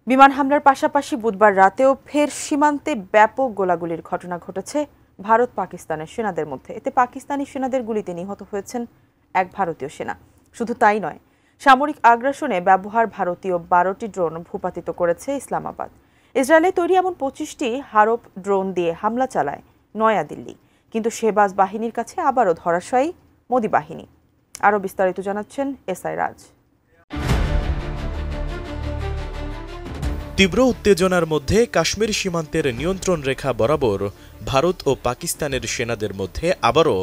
বিমান হামলার পাশাপাশি বুধবার রাতেও ফের সীমান্তে ব্যাপক গোলাগুলির ঘটনা ঘটেছে ভারত পাকিস্তানের সেনাদের মধ্যে। এতে পাকিস্তানি সেনাদের গুলিতে নিহত হয়েছেন এক ভারতীয় সেনা। শুধু তাই নয়, সামরিক আগ্রাসনে ব্যবহার ভারতীয় 12টি ড্রোন ভূপাতিত করেছে ইসলামাবাদ। ইসরায়েলে তৈরি এমন 25টি হারপ ড্রোন দিয়ে হামলা চালায় নয়াদিল্লি, কিন্তু শেহবাজ বাহিনীর কাছে আবারও ধরাশায়ী মোদি বাহিনী। আরও বিস্তারিত জানাচ্ছেন এসআই রাজ। তীব্র উত্তেজনার মধ্যে কাশ্মীর সীমান্তের নিয়ন্ত্রণ রেখা বরাবর ভারত ও পাকিস্তানের সেনাদের মধ্যে আবারও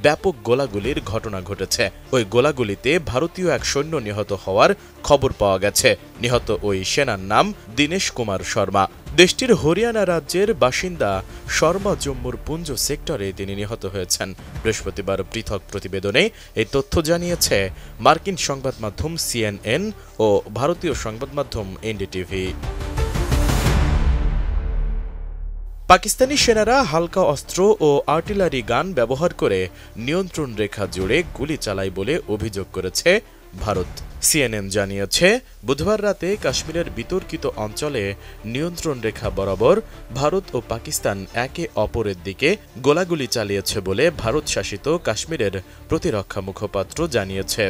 ব্যাপক গোলাগুলির ঘটনা ঘটেছে। ওই গোলাগুলিতে ভারতীয় এক সৈন্য নিহত হওয়ার খবর পাওয়া গেছে। নিহত ওই সেনার নাম দীনেশ কুমার শর্মা। দেশটির হরিয়ানা রাজ্যের বাসিন্দা শর্মা জম্মুর পুঞ্জ সেক্টরে তিনি নিহত হয়েছেন। বৃহস্পতিবার পৃথক প্রতিবেদনে এই তথ্য জানিয়েছে মার্কিন সংবাদ মাধ্যম CNN ও ভারতীয় সংবাদ মাধ্যম এনডিটিভি। পাকিস্তানি সেনারা হালকা অস্ত্র ও আর্টিলারি গান ব্যবহার করে নিয়ন্ত্রণ রেখা জুড়ে গুলি চালায় বলে অভিযোগ করেছে ভারত। CNN জানিয়েছে, বুধবার রাতে কাশ্মীরের বিতর্কিত অঞ্চলে নিয়ন্ত্রণ রেখা বরাবর ভারত ও পাকিস্তান একে অপরের দিকে গোলাগুলি চালিয়েছে বলে ভারত শাসিত কাশ্মীরের প্রতিরক্ষা মুখপাত্র জানিয়েছে।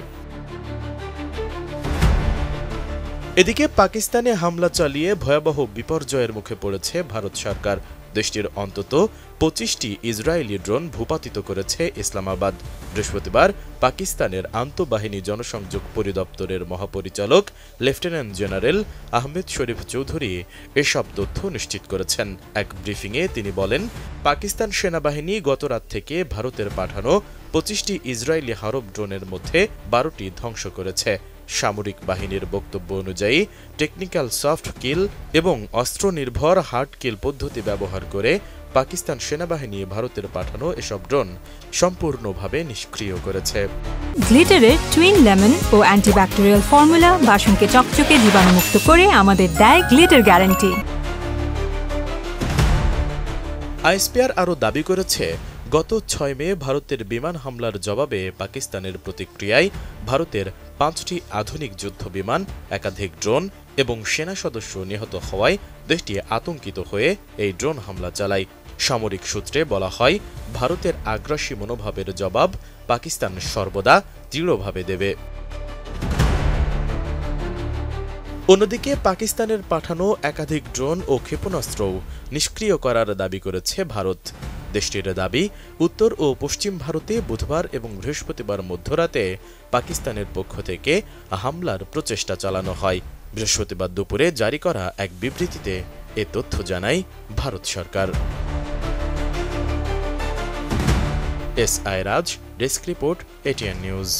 এদিকে পাকিস্তানে হামলা চালিয়ে ভয়াবহ বিপর্যয়ের মুখে পড়েছে ভারত সরকার। দেশটির অন্তত 25টি ইসরায়েলি ড্রোন ভূপাতিত করেছে ইসলামাবাদ। বৃহস্পতিবার পাকিস্তানের আন্তঃবাহিনী জনসংযোগ পরিদপ্তরের মহাপরিচালক লেফটেন্যান্ট জেনারেল আহমেদ শরীফ চৌধুরী এসব তথ্য নিশ্চিত করেছেন। এক ব্রিফিংয়ে তিনি বলেন, পাকিস্তান সেনাবাহিনী গতরাত থেকে ভারতের পাঠানো 25টি ইসরায়েলি হারপ ড্রোনের মধ্যে 12টি ধ্বংস করেছে। সামরিক বাহিনীর বক্তব্য অনুযায়ী টেকনিক্যাল সফট কিল এবং অস্ত্র নির্ভর হার্ড কিল পদ্ধতি ব্যবহার করে পাকিস্তান সেনাবাহিনী ভারতের পাঠানো এসব ড্রোন সম্পূর্ণভাবে নিষ্ক্রিয় করেছে। গ্লিটারের টুইন লেমন ও অ্যান্টিব্যাকটেরিয়াল ফর্মুলা বাসনকে চকচকে জীবাণুমুক্ত করে আমাদের দেয় গ্লিটার গ্যারান্টি। আইএসপিআর আরও দাবি করেছে, গত 6 মে ভারতের বিমান হামলার জবাবে পাকিস্তানের প্রতিক্রিয়ায় ভারতের 5টি আধুনিক যুদ্ধ বিমান, একাধিক ড্রোন এবং সেনা সদস্য নিহত হওয়ায় দেশটি আতঙ্কিত হয়ে এই ড্রোন হামলা চালায়। সামরিক সূত্রে বলা হয়, ভারতের আগ্রাসী মনোভাবের জবাব পাকিস্তান সর্বদা দৃঢ়ভাবে দেবে। অন্যদিকে পাকিস্তানের পাঠানো একাধিক ড্রোন ও ক্ষেপণাস্ত্রও নিষ্ক্রিয় করার দাবি করেছে ভারত। দেশটির দাবি, উত্তর ও পশ্চিম ভারতে বুধবার এবং বৃহস্পতিবার মধ্যরাতে পাকিস্তানের পক্ষ থেকে হামলার প্রচেষ্টা চালানো হয়। বৃহস্পতিবার দুপুরে জারি করা এক বিবৃতিতে এ তথ্য জানায় ভারত সরকার। এসআই রাজ, ডেস্ক রিপোর্ট, ATN নিউজ।